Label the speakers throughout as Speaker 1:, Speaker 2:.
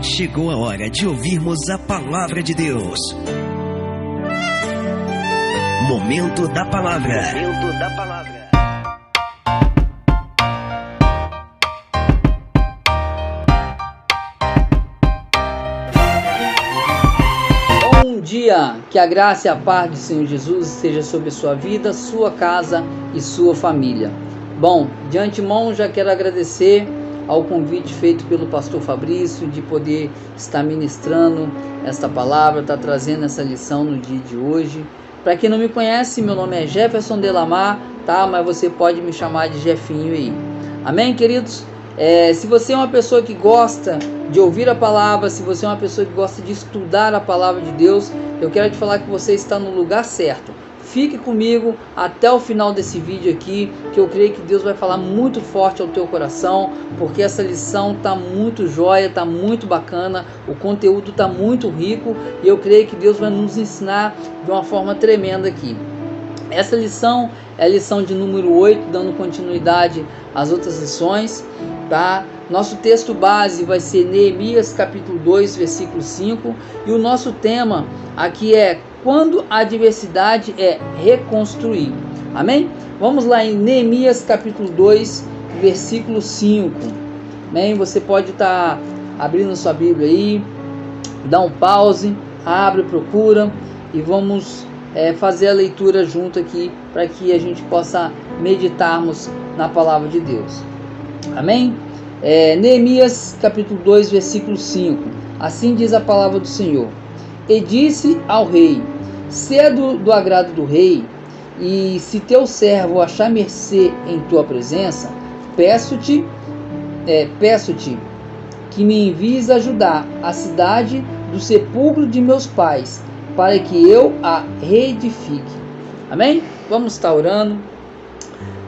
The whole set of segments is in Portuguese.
Speaker 1: Chegou a hora de ouvirmos a palavra de Deus. Momento da palavra. Momento da palavra.
Speaker 2: Bom dia, que a graça e a paz do Senhor Jesus esteja sobre a sua vida, sua casa e sua família. Bom, de antemão já quero agradecer ao convite feito pelo pastor Fabrício de poder estar ministrando esta palavra, estar trazendo essa lição no dia de hoje. Para quem não me conhece, meu nome é Jefferson Delamar, tá? Mas você pode me chamar de Jefinho aí. Amém, queridos? Se você é uma pessoa que gosta de ouvir a palavra, se você é uma pessoa que gosta de estudar a palavra de Deus, eu quero te falar que você está no lugar certo. Fique comigo até o final desse vídeo aqui, que eu creio que Deus vai falar muito forte ao teu coração, porque essa lição está muito jóia, está muito bacana, o conteúdo está muito rico e eu creio que Deus vai nos ensinar de uma forma tremenda aqui. Essa lição é a lição de número 8, dando continuidade às outras lições, tá? Nosso texto base vai ser Neemias capítulo 2, versículo 5, e o nosso tema aqui é quando a adversidade é reconstruir. Amém? Vamos lá em Neemias capítulo 2, versículo 5. Amém? Você pode estar abrindo sua Bíblia aí, dá um pause, abre, procura e vamos fazer a leitura junto aqui para que a gente possa meditarmos na palavra de Deus. Amém? Neemias capítulo 2, versículo 5. Assim diz a palavra do Senhor. E disse ao rei: se é do agrado do rei, e se teu servo achar mercê em tua presença, peço-te que me envies ajudar a cidade do sepulcro de meus pais, para que eu a reedifique. Amém? Vamos estar orando.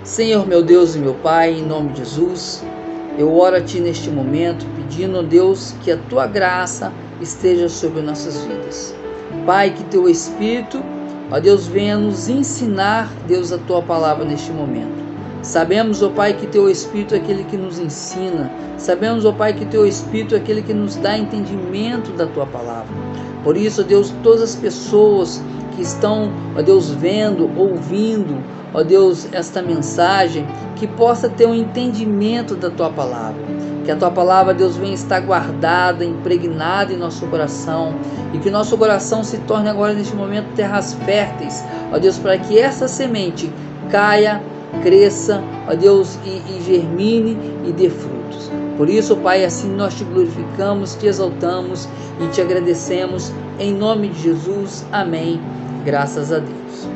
Speaker 2: Senhor meu Deus e meu Pai, em nome de Jesus, eu oro a Ti neste momento, pedindo a Deus que a Tua graça esteja sobre nossas vidas. Pai, que Teu Espírito, ó Deus, venha nos ensinar, Deus, a Tua palavra neste momento. Sabemos, ó Pai, que Teu Espírito é aquele que nos ensina. Sabemos, ó Pai, que Teu Espírito é aquele que nos dá entendimento da Tua palavra. Por isso, ó Deus, todas as pessoas que estão, ó Deus, vendo, ouvindo, ó Deus, esta mensagem, que possa ter um entendimento da Tua palavra. Que a Tua palavra, Deus, venha estar guardada, impregnada em nosso coração. E que nosso coração se torne agora, neste momento, terras férteis, ó Deus, para que essa semente caia, cresça, ó Deus, e germine e dê frutos. Por isso, Pai, assim nós Te glorificamos, Te exaltamos e Te agradecemos. Em nome de Jesus. Amém. Graças a Deus.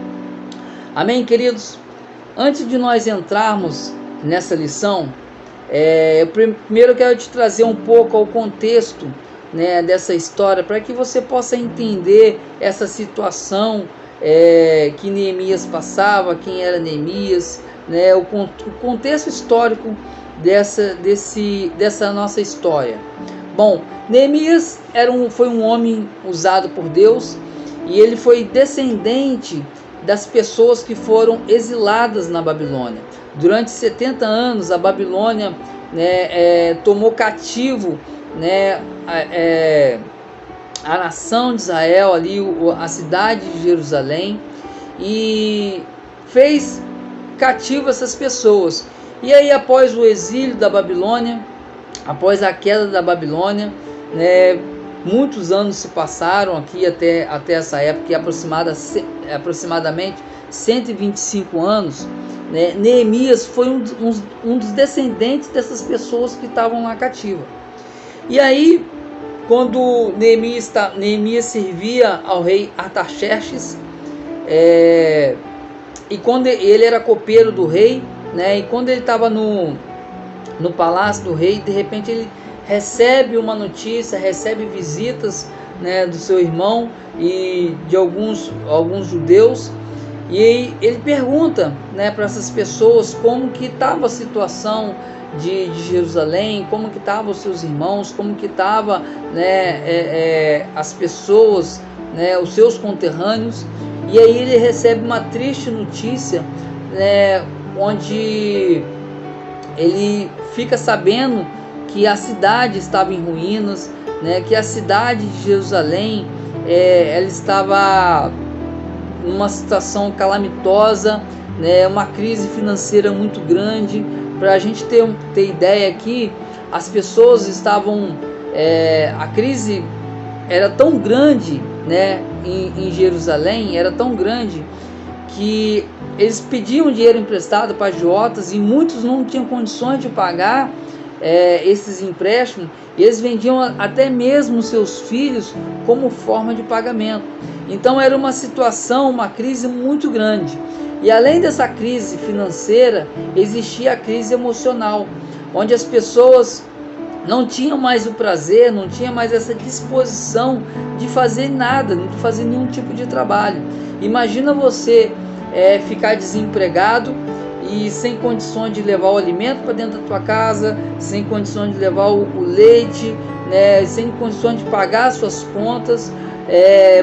Speaker 2: Amém, queridos? Antes de nós entrarmos nessa lição, primeiro eu quero te trazer um pouco ao contexto, né, dessa história, para que você possa entender essa situação que Neemias passava, quem era Neemias, né, o contexto histórico dessa nossa história. Bom, Neemias foi um homem usado por Deus e ele foi descendente das pessoas que foram exiladas na Babilônia. Durante 70 anos, a Babilônia, tomou cativo, a nação de Israel, ali, a cidade de Jerusalém, e fez cativo essas pessoas. E aí, após o exílio da Babilônia, após a queda da Babilônia, muitos anos se passaram aqui até essa época, aproximadamente 125 anos, Neemias foi um dos descendentes dessas pessoas que estavam lá cativa. E aí, quando Neemias servia ao rei Artaxerxes, e quando ele era copeiro do rei, e quando ele estava no palácio do rei, de repente ele recebe uma notícia, recebe visitas, do seu irmão e de alguns judeus, e aí ele pergunta, para essas pessoas como que estava a situação de Jerusalém, como que estavam os seus irmãos, como que estava, as pessoas, os seus conterrâneos. E aí ele recebe uma triste notícia, onde ele fica sabendo que a cidade estava em ruínas, né, que a cidade de Jerusalém ela estava numa situação calamitosa, né, uma crise financeira muito grande. Para a gente ter ideia aqui, as pessoas estavam, a crise era tão grande, né, em Jerusalém, era tão grande que eles pediam dinheiro emprestado para agiotas e muitos não tinham condições de pagar esses empréstimos, e eles vendiam até mesmo seus filhos como forma de pagamento. Então era uma situação, uma crise muito grande. E além dessa crise financeira, existia a crise emocional, onde as pessoas não tinham mais o prazer, não tinham mais essa disposição de fazer nada, de fazer nenhum tipo de trabalho. Imagina você ficar desempregado e sem condições de levar o alimento para dentro da tua casa, sem condições de levar o leite, né, sem condições de pagar as suas contas.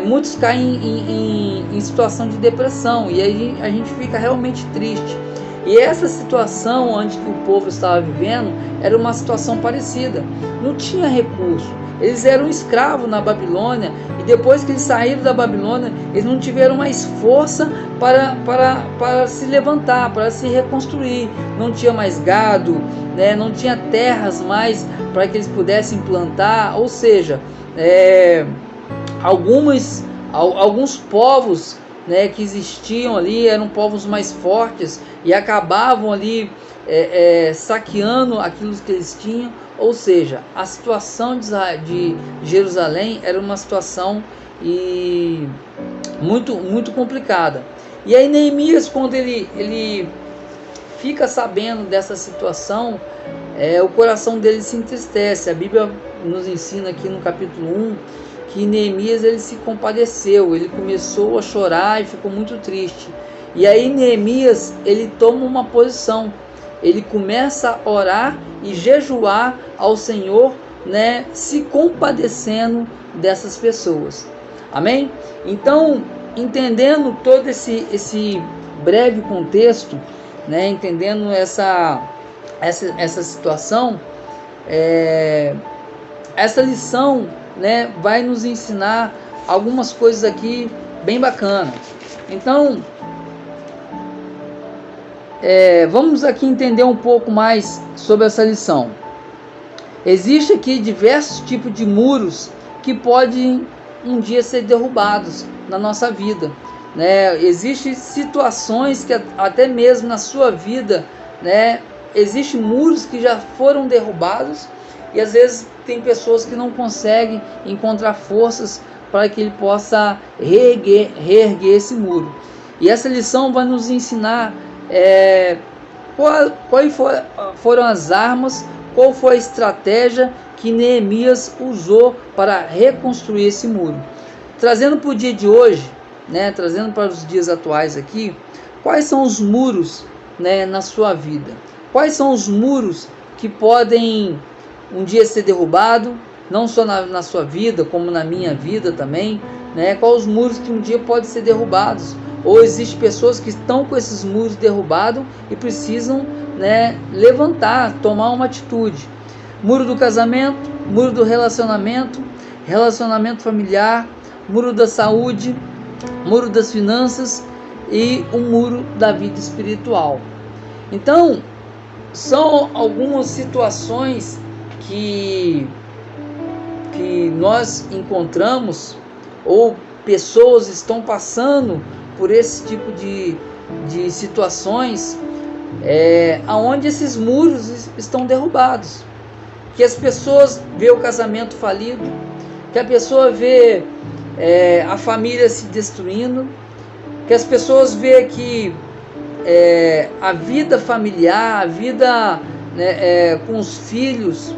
Speaker 2: Muitos caem em situação de depressão, e aí a gente fica realmente triste. E essa situação onde o povo estava vivendo era uma situação parecida. Não tinha recurso. Eles eram escravos na Babilônia, e depois que eles saíram da Babilônia, eles não tiveram mais força para se levantar, para se reconstruir. Não tinha mais gado, né? Não tinha terras mais para que eles pudessem plantar. Ou seja, alguns povos, né, que existiam ali eram povos mais fortes e acabavam ali saqueando aquilo que eles tinham. Ou seja, a situação de Jerusalém era uma situação muito, muito complicada. E aí Neemias, quando ele fica sabendo dessa situação, o coração dele se entristece. A Bíblia nos ensina aqui no capítulo 1 que Neemias ele se compadeceu, ele começou a chorar e ficou muito triste. E aí Neemias ele toma uma posição, ele começa a orar e jejuar ao Senhor, né, se compadecendo dessas pessoas. Amém? Então, entendendo todo esse breve contexto, né, entendendo essa situação, essa lição, né, vai nos ensinar algumas coisas aqui bem bacanas. Então, vamos aqui entender um pouco mais sobre essa lição. Existe aqui diversos tipos de muros que podem um dia ser derrubados na nossa vida, né? Existem situações que até mesmo na sua vida, né, existem muros que já foram derrubados, e às vezes tem pessoas que não conseguem encontrar forças para que ele possa reerguer esse muro. E essa lição vai nos ensinar quais foram as armas, qual foi a estratégia que Neemias usou para reconstruir esse muro. Trazendo para o dia de hoje, né, trazendo para os dias atuais aqui, quais são os muros, né, na sua vida? Quais são os muros que podem um dia ser derrubado, não só na sua vida, como na minha vida também, né? Quais os muros que um dia podem ser derrubados? Ou existem pessoas que estão com esses muros derrubados e precisam, né, levantar, tomar uma atitude. Muro do casamento, muro do relacionamento, relacionamento familiar, muro da saúde, muro das finanças e o muro da vida espiritual. Então, são algumas situações que nós encontramos, ou pessoas estão passando por esse tipo de situações, onde esses muros estão derrubados, que as pessoas vê o casamento falido, que a pessoa vê a família se destruindo, que as pessoas vê que a vida familiar, a vida, né, com os filhos,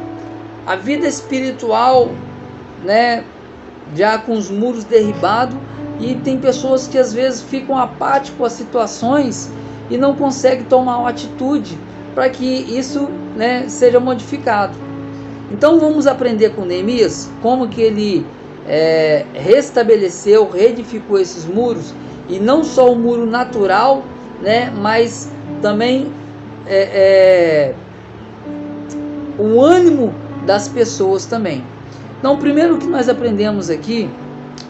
Speaker 2: a vida espiritual, né, já com os muros derribados. E tem pessoas que às vezes ficam apáticos com as situações e não conseguem tomar uma atitude para que isso, né, seja modificado. Então vamos aprender com Neemias como que ele restabeleceu, reedificou esses muros, e não só o muro natural, né, mas também o ânimo das pessoas também. Então, o primeiro que nós aprendemos aqui,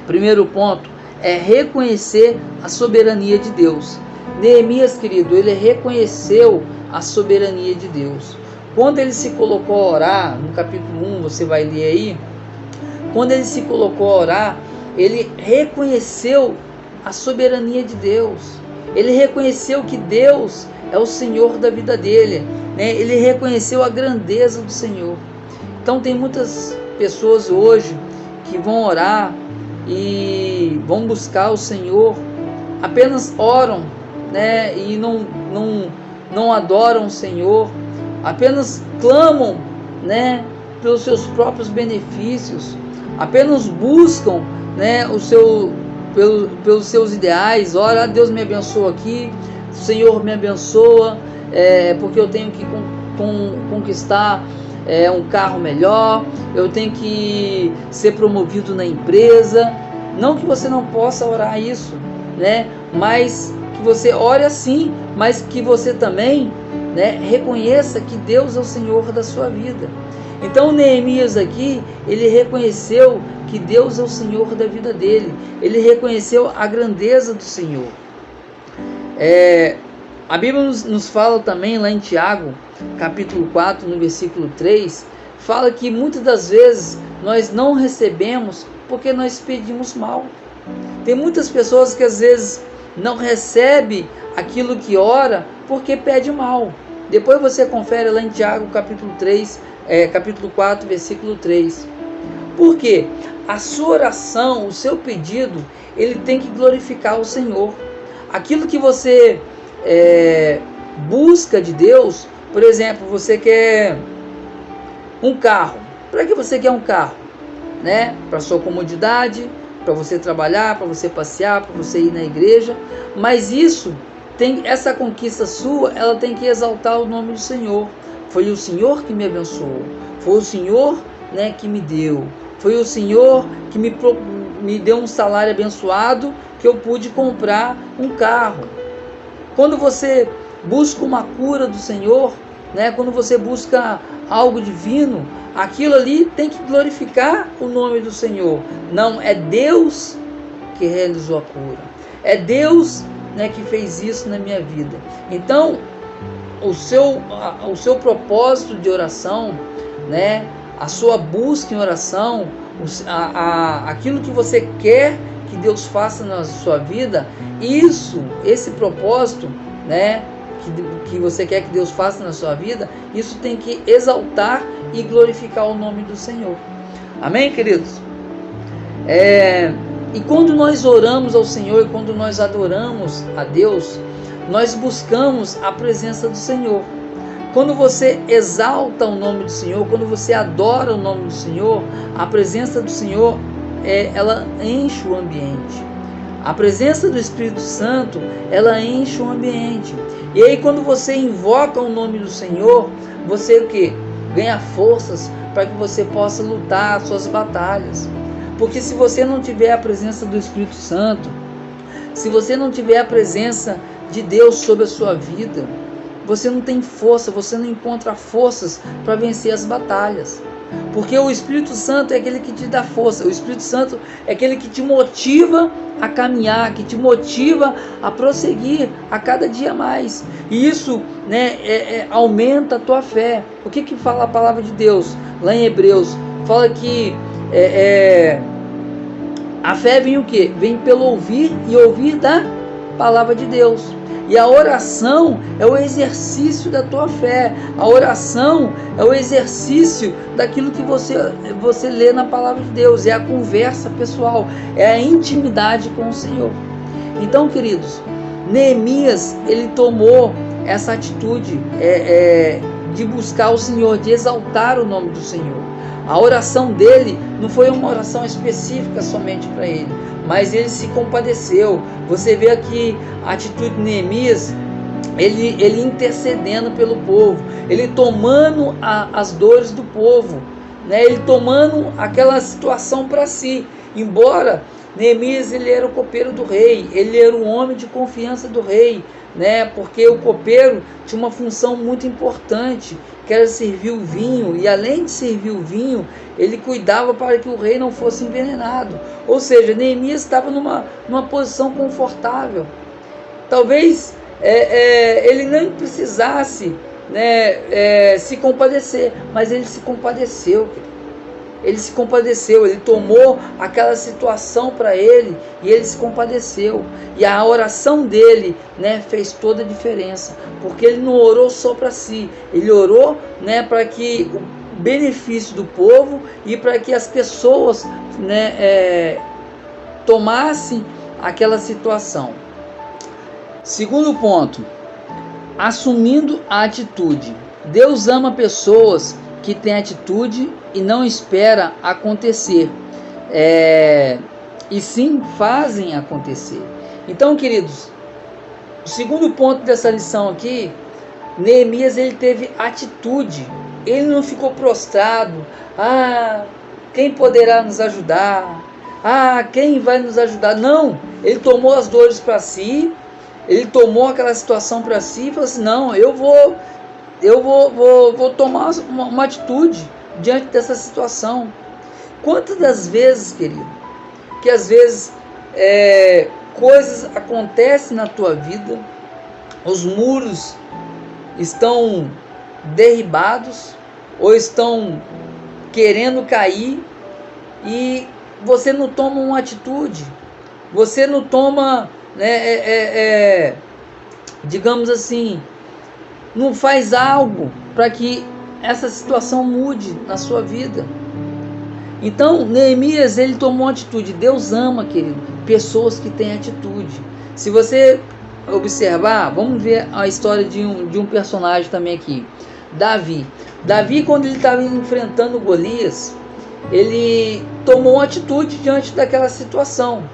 Speaker 2: primeiro ponto, é reconhecer a soberania de Deus. Neemias, querido, ele reconheceu a soberania de Deus. Quando ele se colocou a orar, no capítulo 1, você vai ler aí, quando ele se colocou a orar, ele reconheceu a soberania de Deus. Ele reconheceu que Deus é o Senhor da vida dele, né? Ele reconheceu a grandeza do Senhor. Então tem muitas pessoas hoje que vão orar e vão buscar o Senhor, apenas oram, né? E não adoram o Senhor, apenas clamam, né? Pelos seus próprios benefícios, apenas buscam, né? Pelos seus ideais. Ora, Deus me abençoa aqui, o Senhor me abençoa, porque eu tenho que conquistar um carro melhor, eu tenho que ser promovido na empresa. Não que você não possa orar isso, né? Mas que você ore assim, mas que você também, né, reconheça que Deus é o Senhor da sua vida. Então Neemias aqui, ele reconheceu que Deus é o Senhor da vida dele. Ele reconheceu a grandeza do Senhor. A Bíblia nos fala também lá em Tiago, capítulo 4, no versículo 3, fala que muitas das vezes nós não recebemos porque nós pedimos mal. Tem muitas pessoas que às vezes não recebem aquilo que ora porque pede mal. Depois você confere lá em Tiago, capítulo 4, versículo 3. Por quê? A sua oração, o seu pedido, ele tem que glorificar o Senhor. Aquilo que você busca de Deus, por exemplo, você quer um carro. Para que você quer um carro? Né? Para sua comodidade, para você trabalhar, para você passear, para você ir na igreja. Mas essa conquista sua, ela tem que exaltar o nome do Senhor. Foi o Senhor que me abençoou. Foi o Senhor, né, que me deu. Foi o Senhor que me deu um salário abençoado, que eu pude comprar um carro. Quando você busca uma cura do Senhor, né, quando você busca algo divino, aquilo ali tem que glorificar o nome do Senhor. Não, é Deus que realizou a cura. É Deus, né, que fez isso na minha vida. Então, o seu propósito de oração, né, a sua busca em oração, aquilo que você quer que Deus faça na sua vida, esse propósito, né, que você quer que Deus faça na sua vida, isso tem que exaltar e glorificar o nome do Senhor. Amém, queridos? E quando nós oramos ao Senhor e quando nós adoramos a Deus, nós buscamos a presença do Senhor. Quando você exalta o nome do Senhor, quando você adora o nome do Senhor, a presença do Senhor, ela enche o ambiente. A presença do Espírito Santo, ela enche o ambiente. E aí quando você invoca o nome do Senhor, você o quê? Ganha forças para que você possa lutar as suas batalhas. Porque se você não tiver a presença do Espírito Santo, se você não tiver a presença de Deus sobre a sua vida, você não tem força, você não encontra forças para vencer as batalhas. Porque o Espírito Santo é aquele que te dá força, o Espírito Santo é aquele que te motiva a caminhar, que te motiva a prosseguir a cada dia mais. E isso, né, aumenta a tua fé. O que fala a palavra de Deus? Lá em Hebreus, fala que a fé vem o quê? Vem pelo ouvir e ouvir da palavra de Deus. E a oração é o exercício da tua fé. A oração é o exercício daquilo que você lê na palavra de Deus. É a conversa pessoal, é a intimidade com o Senhor. Então, queridos, Neemias, ele tomou essa atitude de buscar o Senhor, de exaltar o nome do Senhor. A oração dele não foi uma oração específica somente para ele, mas ele se compadeceu. Você vê aqui a atitude de Neemias, ele intercedendo pelo povo, ele tomando as dores do povo, né? Ele tomando aquela situação para si. Embora Neemias, ele era o copeiro do rei, ele era o homem de confiança do rei, né? Porque o copeiro tinha uma função muito importante, que era servir o vinho, e além de servir o vinho, ele cuidava para que o rei não fosse envenenado. Ou seja, Neemias estava numa posição confortável. Talvez ele não precisasse, né, se compadecer, mas ele se compadeceu. Ele se compadeceu, ele tomou aquela situação para ele e ele se compadeceu. E a oração dele, né, fez toda a diferença, porque ele não orou só para si, ele orou, né, para que o benefício do povo e para que as pessoas, né, tomassem aquela situação. Segundo ponto, assumindo a atitude. Deus ama pessoas que têm atitude e não espera acontecer, e sim fazem acontecer. Então, queridos, o segundo ponto dessa lição aqui, Neemias, ele teve atitude, ele não ficou prostrado. Quem poderá nos ajudar? Quem vai nos ajudar? Não, ele tomou as dores para si, ele tomou aquela situação para si e falou assim: não, eu vou tomar uma atitude diante dessa situação. Quantas das vezes, querido, que às vezes coisas acontecem na tua vida, os muros estão derribados ou estão querendo cair e você não toma uma atitude, você não toma, digamos assim, não faz algo para que essa situação mude na sua vida. Então, Neemias, ele tomou uma atitude. Deus ama, querido, pessoas que têm atitude. Se você observar, vamos ver a história de um personagem também aqui, Davi. Davi, quando ele estava enfrentando Golias, ele tomou uma atitude diante daquela situação.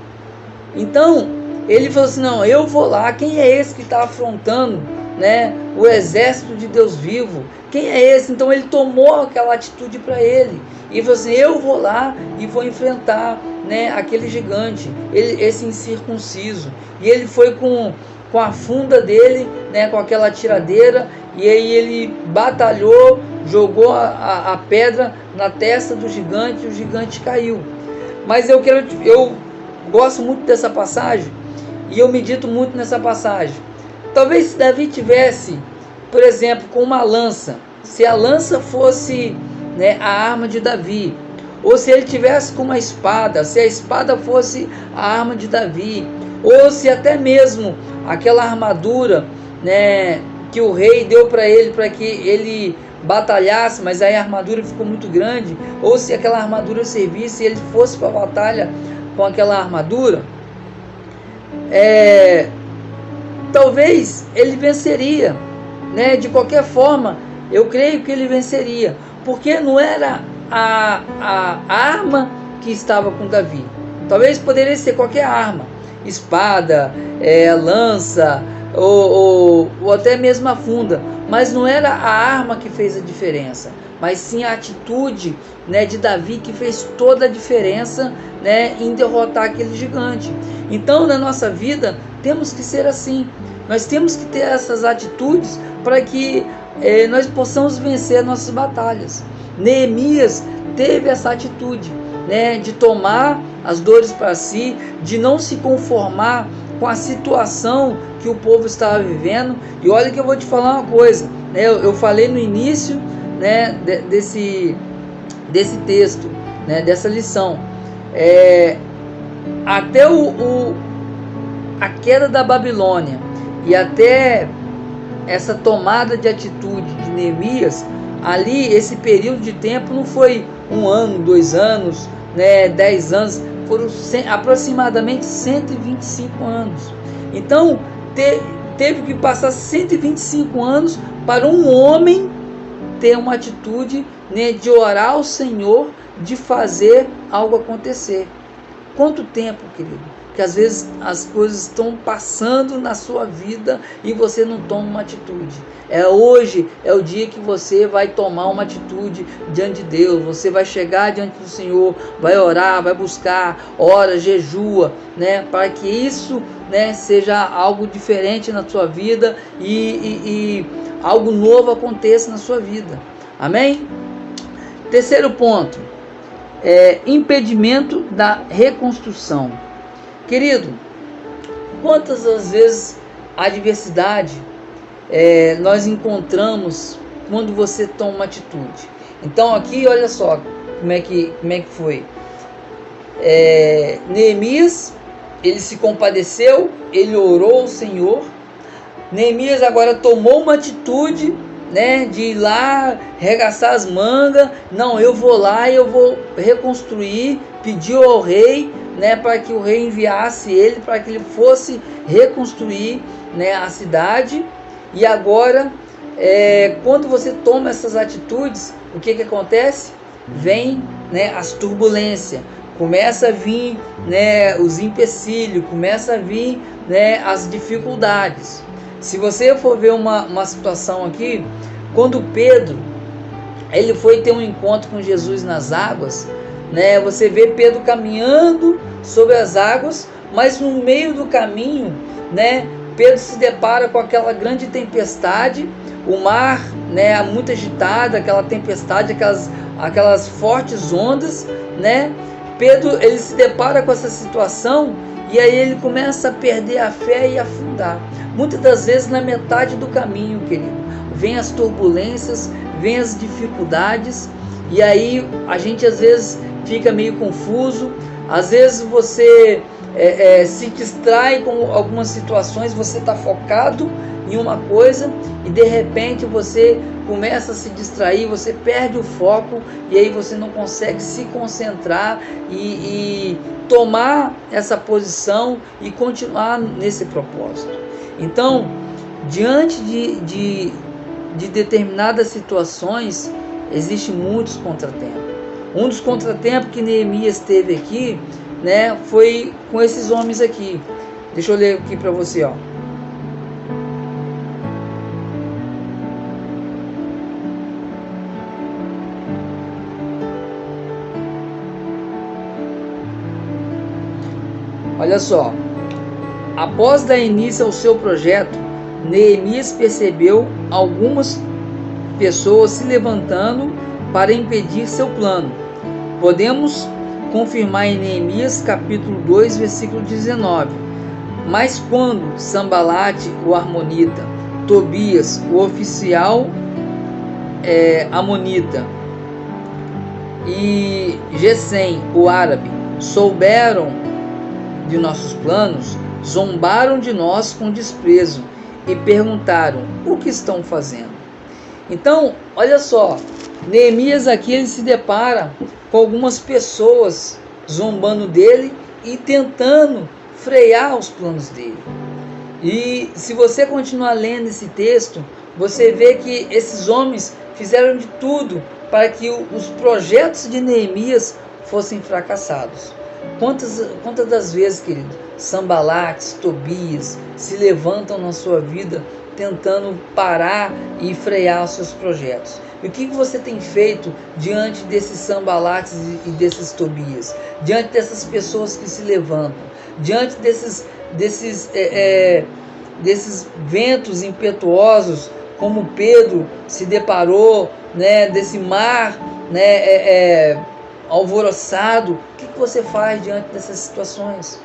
Speaker 2: Então, ele falou assim: não, eu vou lá. Quem é esse que está afrontando, né, o exército de Deus vivo? Quem é esse? Então ele tomou aquela atitude para ele e falou assim: eu vou lá e vou enfrentar, né, aquele gigante, esse incircunciso. E ele foi com a funda dele, né, com aquela tiradeira, e aí ele batalhou, jogou a pedra na testa do gigante e o gigante caiu. Mas eu gosto muito dessa passagem e eu medito muito nessa passagem. Talvez se Davi tivesse, por exemplo, com uma lança, se a lança fosse, né, a arma de Davi, ou se ele tivesse com uma espada, se a espada fosse a arma de Davi, ou se até mesmo aquela armadura, né, que o rei deu para ele, para que ele batalhasse, mas aí a armadura ficou muito grande, ou se aquela armadura servisse e ele fosse para a batalha com aquela armadura, talvez ele venceria, né? De qualquer forma, eu creio que ele venceria, porque não era a arma que estava com Davi. Talvez poderia ser qualquer arma, espada, lança, ou até mesmo a funda, mas não era a arma que fez a diferença, mas sim a atitude, né, de Davi, que fez toda a diferença, né, em derrotar aquele gigante. Então, na nossa vida, temos que ser assim. Nós temos que ter essas atitudes para que nós possamos vencer nossas batalhas. Neemias teve essa atitude, né, de tomar as dores para si, de não se conformar com a situação que o povo estava vivendo. E olha que eu vou te falar uma coisa, né, eu falei no início, né, desse texto, né, dessa lição, até a queda da Babilônia e até essa tomada de atitude de Neemias, ali, esse período de tempo não foi 1 ano, 2 anos, né, 10 anos, foram aproximadamente 125 anos. Então, teve que passar 125 anos para um homem ter uma atitude, né, de orar ao Senhor, de fazer algo acontecer. Quanto tempo, querido, que porque às vezes as coisas estão passando na sua vida e você não toma uma atitude. Hoje é o dia que você vai tomar uma atitude diante de Deus. Você vai chegar diante do Senhor, vai orar, vai buscar, ora, jejua, né, para que isso, né, seja algo diferente na sua vida e algo novo aconteça na sua vida. Amém? Terceiro ponto, impedimento da reconstrução. Querido, quantas das vezes a adversidade nós encontramos quando você toma uma atitude? Então aqui, olha só como é que foi. Neemias, ele se compadeceu, ele orou ao Senhor. Neemias agora tomou uma atitude, né, de ir lá, arregaçar as mangas. Não, eu vou lá e eu vou reconstruir. Pediu ao rei, né, para que o rei enviasse ele, para que ele fosse reconstruir, né, a cidade. E agora, quando você toma essas atitudes, o que acontece? Vem, né, as turbulências, começa a vir, né, os empecilhos, começa a vir, né, as dificuldades. Se você for ver uma situação aqui, quando Pedro ele foi ter um encontro com Jesus nas águas, né, você vê Pedro caminhando sobre as águas, mas no meio do caminho, né, Pedro se depara com aquela grande tempestade, o mar, né, muito agitado, aquela tempestade, aquelas fortes ondas, né? Pedro, ele se depara com essa situação e aí ele começa a perder a fé e afundar. Muitas das vezes na metade do caminho, querido, vem as turbulências, vem as dificuldades e aí a gente às vezes fica meio confuso, às vezes você se distrai com algumas situações, você está focado em uma coisa e de repente você começa a se distrair, você perde o foco e aí você não consegue se concentrar e tomar essa posição e continuar nesse propósito. Então, diante de determinadas situações, existem muitos contratempos. Um dos contratempos que Neemias teve aqui, né, foi com esses homens aqui. Deixa eu ler aqui para você, ó. Olha só. Após dar início ao seu projeto, Neemias percebeu algumas pessoas se levantando para impedir seu plano. Podemos confirmar em Neemias capítulo 2, versículo 19. Mas quando Sambalate, o Armonita, Tobias, o oficial Amonita, e Gesem, o árabe, souberam de nossos planos, zombaram de nós com desprezo e perguntaram: o que estão fazendo? Então, olha só, Neemias aqui ele se depara com algumas pessoas zombando dele e tentando frear os planos dele. E se você continuar lendo esse texto, você vê que esses homens fizeram de tudo para que os projetos de Neemias fossem fracassados. Quantas das vezes, querido, Sambalates, Tobias se levantam na sua vida tentando parar e frear os seus projetos? E o que você tem feito diante desses Sambalates e desses Tobias? Diante dessas pessoas que se levantam? Diante desses ventos impetuosos, como Pedro se deparou, né, desse mar, né, alvoroçado? O que você faz diante dessas situações?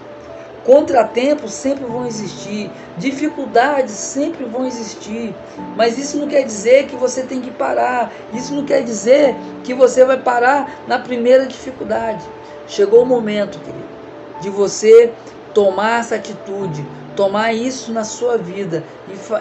Speaker 2: Contratempos sempre vão existir, dificuldades sempre vão existir, mas isso não quer dizer que você tem que parar, isso não quer dizer que você vai parar na primeira dificuldade. Chegou o momento, querido, de você tomar essa atitude, tomar isso na sua vida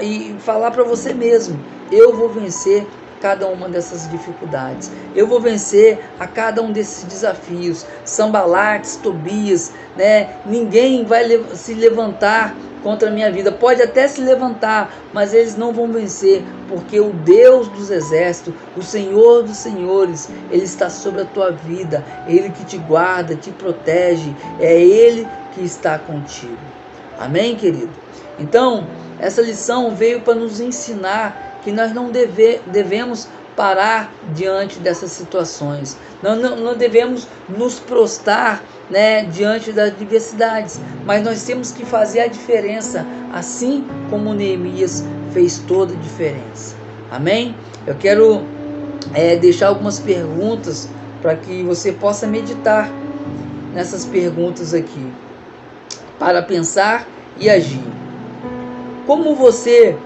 Speaker 2: e falar para você mesmo: eu vou vencer cada uma dessas dificuldades, eu vou vencer a cada um desses desafios. Sambalates, Tobias, né? Ninguém vai se levantar contra a minha vida. Pode até se levantar, mas eles não vão vencer, porque o Deus dos exércitos, o Senhor dos senhores, Ele está sobre a tua vida. Ele que te guarda, te protege, é Ele que está contigo. Amém, querido? Então, essa lição veio para nos ensinar que nós não devemos parar diante dessas situações. Não devemos nos prostrar, diante das adversidades, mas nós temos que fazer a diferença, assim como Neemias fez toda a diferença. Amém? Eu quero deixar algumas perguntas para que você possa meditar nessas perguntas aqui, para pensar e agir. Como você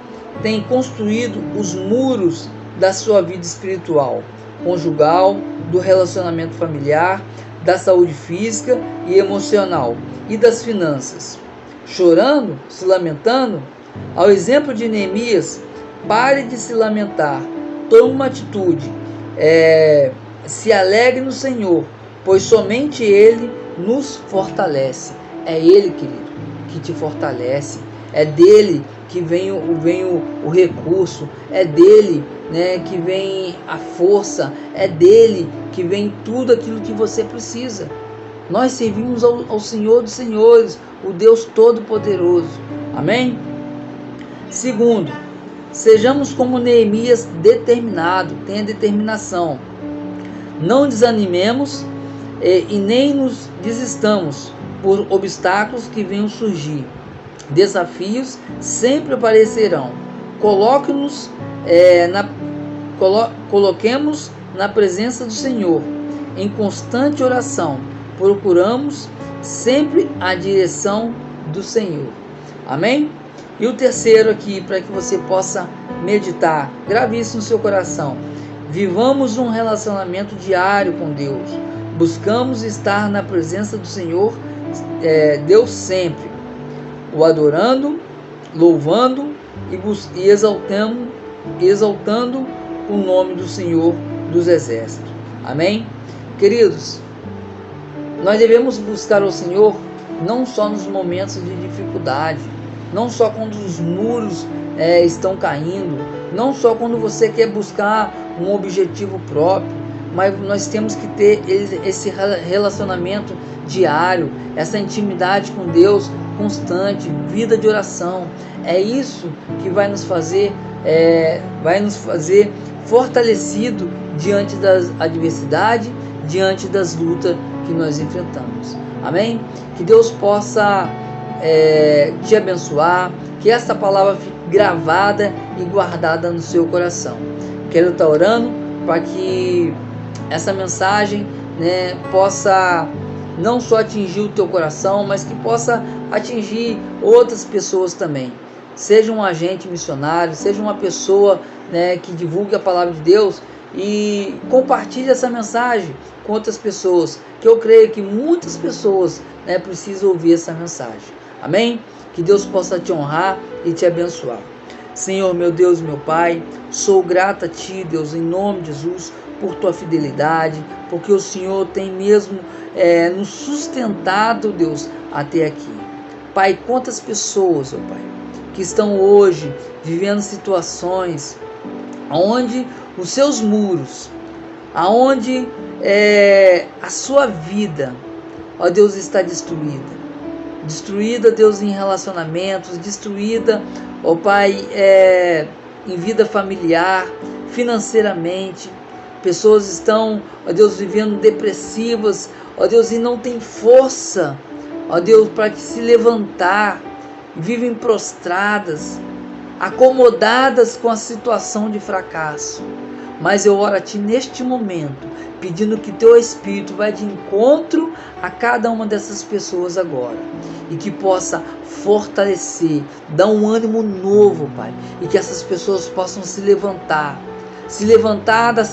Speaker 2: tem construído os muros da sua vida espiritual, conjugal, do relacionamento familiar, da saúde física e emocional e das finanças? Chorando, se lamentando? Ao exemplo de Neemias, pare de se lamentar, tome uma atitude, se alegre no Senhor, pois somente Ele nos fortalece. É Ele, querido, que te fortalece, é dele que vem o recurso, é dele, que vem a força, é dele que vem tudo aquilo que você precisa. Nós servimos ao Senhor dos Senhores, o Deus Todo-Poderoso. Amém? Segundo, sejamos como Neemias, determinado, tenha determinação. Não desanimemos e nem nos desistamos por obstáculos que venham surgir. Desafios sempre aparecerão. Coloquemos na presença do Senhor, em constante oração. Procuramos sempre a direção do Senhor. Amém? E o terceiro aqui, para que você possa meditar, grave isso no seu coração. Vivamos um relacionamento diário com Deus. Buscamos estar na presença do Senhor, Deus sempre, o adorando, louvando e exaltando o nome do Senhor dos Exércitos. Amém? Queridos, nós devemos buscar o Senhor não só nos momentos de dificuldade, não só quando os muros estão caindo, não só quando você quer buscar um objetivo próprio, mas nós temos que ter esse relacionamento diário, essa intimidade com Deus constante, vida de oração. É isso que vai nos fazer fortalecido diante das adversidades, diante das lutas que nós enfrentamos. Amém? Que Deus possa te abençoar, que esta palavra fique gravada e guardada no seu coração. Quero estar orando para que essa mensagem possa não só atingir o teu coração, mas que possa atingir outras pessoas também. Seja um agente missionário, seja uma pessoa que divulgue a palavra de Deus e compartilhe essa mensagem com outras pessoas, que eu creio que muitas pessoas precisam ouvir essa mensagem. Amém? Que Deus possa te honrar e te abençoar. Senhor, meu Deus, meu Pai, sou grato a Ti, Deus, em nome de Jesus, por Tua fidelidade, porque o Senhor tem mesmo nos sustentado, Deus, até aqui. Pai, quantas pessoas, ó Pai, que estão hoje vivendo situações onde os seus muros, aonde a sua vida, ó Deus, está destruída. Destruída, Deus, em relacionamentos, destruída, ó Pai, em vida familiar, financeiramente. Pessoas estão, ó Deus, vivendo depressivas, ó Deus, e não tem força, ó Deus, para se levantar, vivem prostradas, acomodadas com a situação de fracasso. Mas eu oro a Ti neste momento, pedindo que Teu Espírito vá de encontro a cada uma dessas pessoas agora, e que possa fortalecer, dar um ânimo novo, Pai, e que essas pessoas possam se levantar da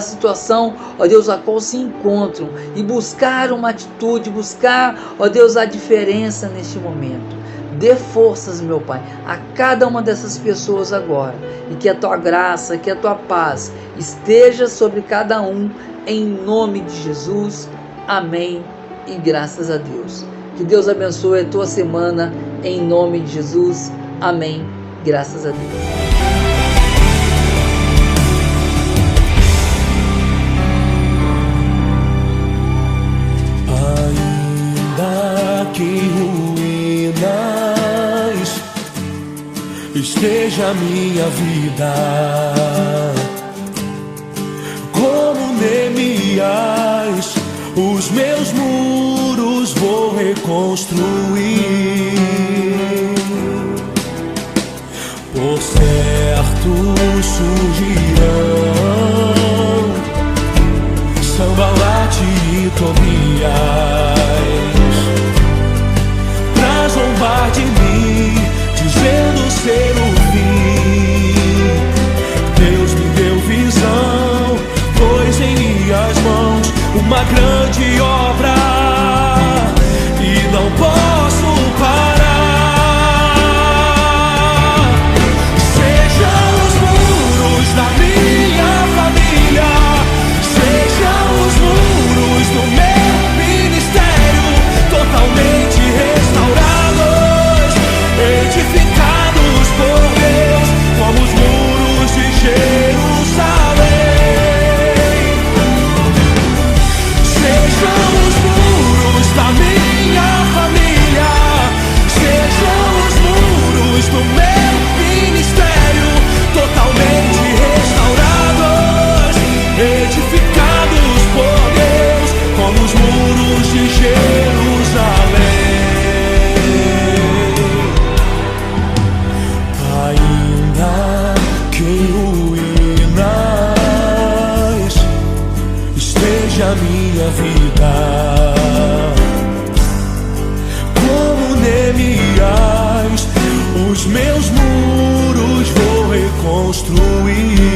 Speaker 2: situação, ó Deus, a qual se encontram, e buscar uma atitude, buscar, ó Deus, a diferença neste momento. Dê forças, meu Pai, a cada uma dessas pessoas agora, e que a Tua graça, que a Tua paz esteja sobre cada um, em nome de Jesus. Amém e graças a Deus. Que Deus abençoe a tua semana, em nome de Jesus. Amém, graças a Deus.
Speaker 3: Ainda que esteja a minha vida. Como Neemias, os meus muros vou reconstruir. Por certo surgirão Sambalat e Tobias pra zombar de mim, dizendo ser o fim. Deus me deu visão, pôs em minhas mãos uma grande obra e não posso parar. Sejam os muros da minha família, sejam os muros do meu ministério totalmente restaurados, edificados por Deus, como os muros de Jerusalém. Sejam os muros da minha família, sejam os muros do meu ministério totalmente restaurados, edificados por Deus, como os muros de Jerusalém. Ainda que em ruínas esteja a minha vida, como Neemias, os meus muros vou reconstruir.